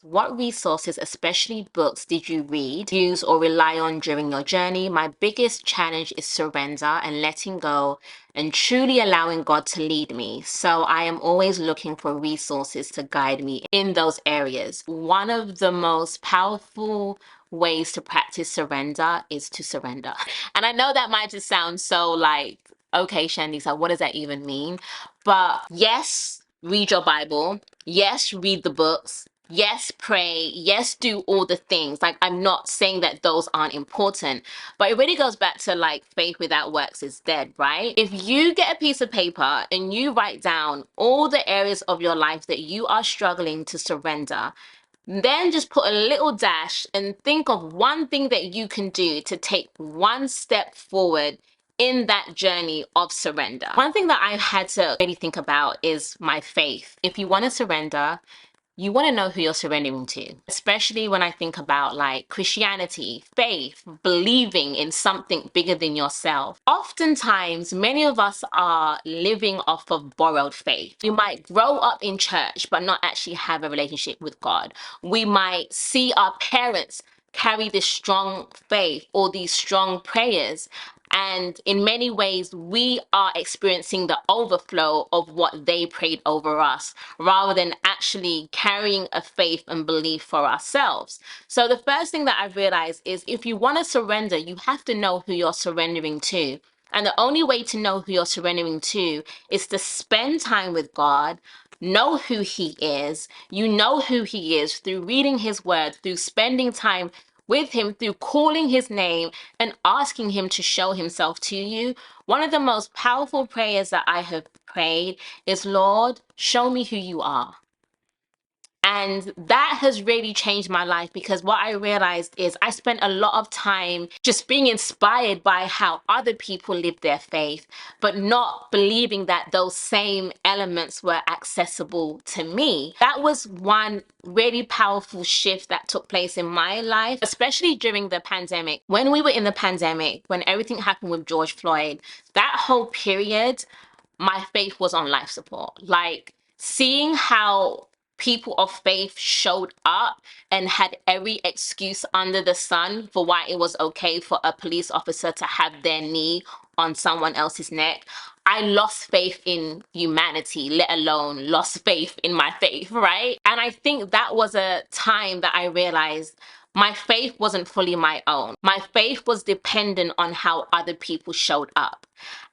What resources, especially books, did you read, use, or rely on during your journey? My biggest challenge is surrender and letting go and truly allowing God to lead me. So I am always looking for resources to guide me in those areas. One of the most powerful ways to practice surrender is to surrender. And I know that might just sound so like, okay, Shandy, so what does that even mean? But yes, read your Bible. Yes, read the books. Yes, pray. Yes, do all the things. Like, I'm not saying that those aren't important, but it really goes back to like faith without works is dead, right? If you get a piece of paper and you write down all the areas of your life that you are struggling to surrender, then just put a little dash and think of one thing that you can do to take one step forward in that journey of surrender. One thing that I've had to really think about is my faith. If you want to surrender, you want to know who you're surrendering to, especially when I think about like Christianity, faith, believing in something bigger than yourself. Oftentimes, many of us are living off of borrowed faith. We might grow up in church, but not actually have a relationship with God. We might see our parents carry this strong faith or these strong prayers. And in many ways, we are experiencing the overflow of what they prayed over us rather than actually carrying a faith and belief for ourselves. So the first thing that I've realized is if you want to surrender, you have to know who you're surrendering to. And the only way to know who you're surrendering to is to spend time with God, know who He is. You know who He is through reading His word, through spending time with Him, through calling His name and asking Him to show Himself to you. One of the most powerful prayers that I have prayed is, Lord, show me who you are. And that has really changed my life because what I realized is I spent a lot of time just being inspired by how other people live their faith, but not believing that those same elements were accessible to me. That was one really powerful shift that took place in my life, especially during the pandemic. When we were in the pandemic, when everything happened with George Floyd, that whole period, my faith was on life support. Like seeing how people of faith showed up and had every excuse under the sun for why it was okay for a police officer to have their knee on someone else's neck. I lost faith in humanity, let alone lost faith in my faith, right? And I think that was a time that I realized my faith wasn't fully my own. My faith was dependent on how other people showed up.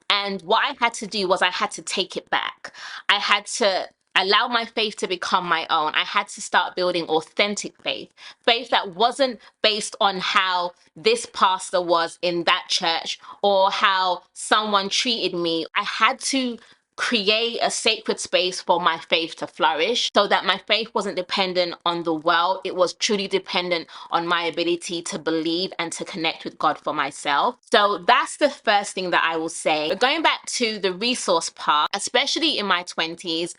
And what I had to do was I had to take it back. I had to allow my faith to become my own. I had to start building authentic faith, faith that wasn't based on how this pastor was in that church or how someone treated me. I had to create a sacred space for my faith to flourish so that my faith wasn't dependent on the world. It was truly dependent on my ability to believe and to connect with God for myself. So that's the first thing that I will say. But going back to the resource part, especially in my 20s,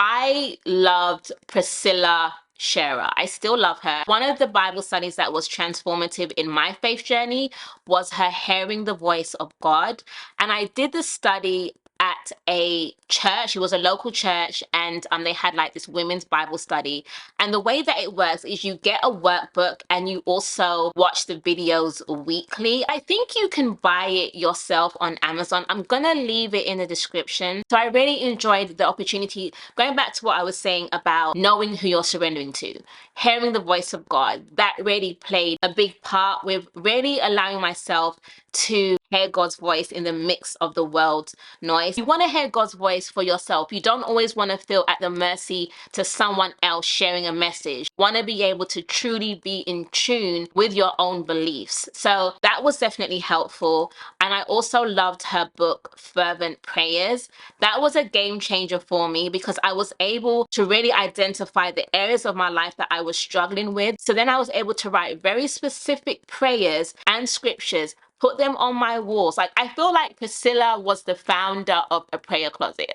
I loved Priscilla Scherer. I still love her. One of the Bible studies that was transformative in my faith journey was her hearing the voice of God. And I did the study at a church. It was a local church, and they had like this women's Bible study. And the way that it works is you get a workbook and you also watch the videos weekly. I think you can buy it yourself on Amazon. I'm gonna leave it in the description. So I really enjoyed the opportunity, going back to what I was saying about knowing who you're surrendering to, hearing the voice of God. That really played a big part with really allowing myself to hear God's voice in the mix of the world's noise. You want to hear God's voice for yourself. You don't always want to feel at the mercy to someone else sharing a message. You want to be able to truly be in tune with your own beliefs. So that was definitely helpful. And I also loved her book, Fervent Prayers. That was a game changer for me because I was able to really identify the areas of my life that I was struggling with. So then I was able to write very specific prayers and scriptures, put them on my walls. Like, I feel like Priscilla was the founder of a prayer closet.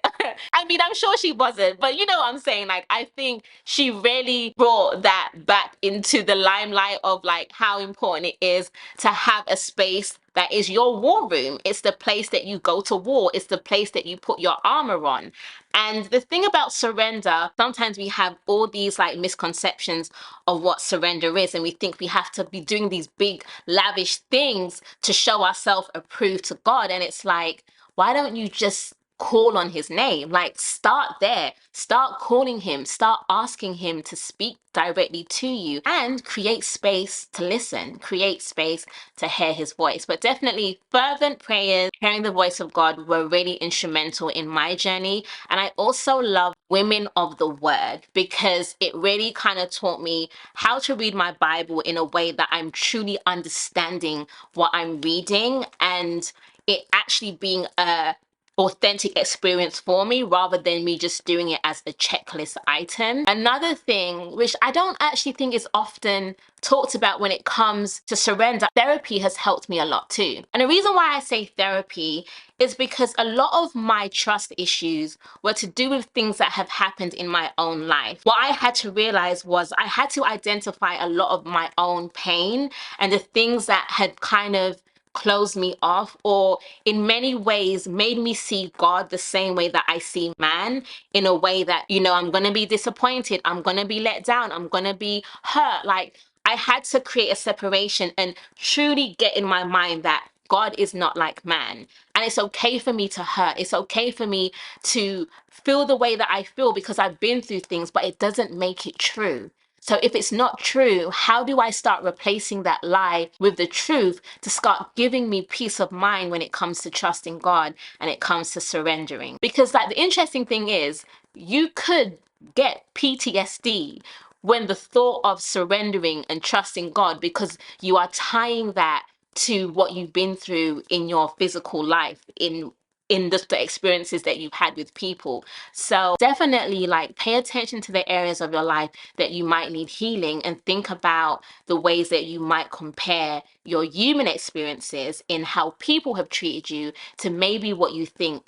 I mean, I'm sure she wasn't, but you know what I'm saying? Like, I think she really brought that back into the limelight of like how important it is to have a space that is your war room. It's the place that you go to war. It's the place that you put your armor on. And the thing about surrender, sometimes we have all these like misconceptions of what surrender is. And we think we have to be doing these big, lavish things to show ourselves approved to God. And it's like, why don't you just call on his name? Like, start there. Start calling him. Start asking him to speak directly to you and create space to listen, create space to hear his voice. But definitely, fervent prayers, hearing the voice of God were really instrumental in my journey. And I also love Women of the Word because it really kind of taught me how to read my Bible in a way that I'm truly understanding what I'm reading and it actually being a authentic experience for me rather than me just doing it as a checklist item. Another thing, which I don't actually think is often talked about when it comes to surrender, therapy has helped me a lot too. And the reason why I say therapy is because a lot of my trust issues were to do with things that have happened in my own life. What I had to realize was I had to identify a lot of my own pain and the things that had kind of closed me off or in many ways made me see God the same way that I see man, in a way that, you know, I'm going to be disappointed, I'm going to be let down, I'm going to be hurt. Like, I had to create a separation and truly get in my mind that God is not like man. And it's okay for me to hurt. It's okay for me to feel the way that I feel because I've been through things, but it doesn't make it true. So if it's not true, how do I start replacing that lie with the truth to start giving me peace of mind when it comes to trusting God and it comes to surrendering? Because like the interesting thing is, you could get PTSD when the thought of surrendering and trusting God because you are tying that to what you've been through in your physical life, in the experiences that you've had with people. So definitely like pay attention to the areas of your life that you might need healing and think about the ways that you might compare your human experiences in how people have treated you to maybe what you think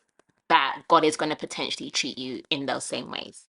that God is going to potentially treat you in those same ways.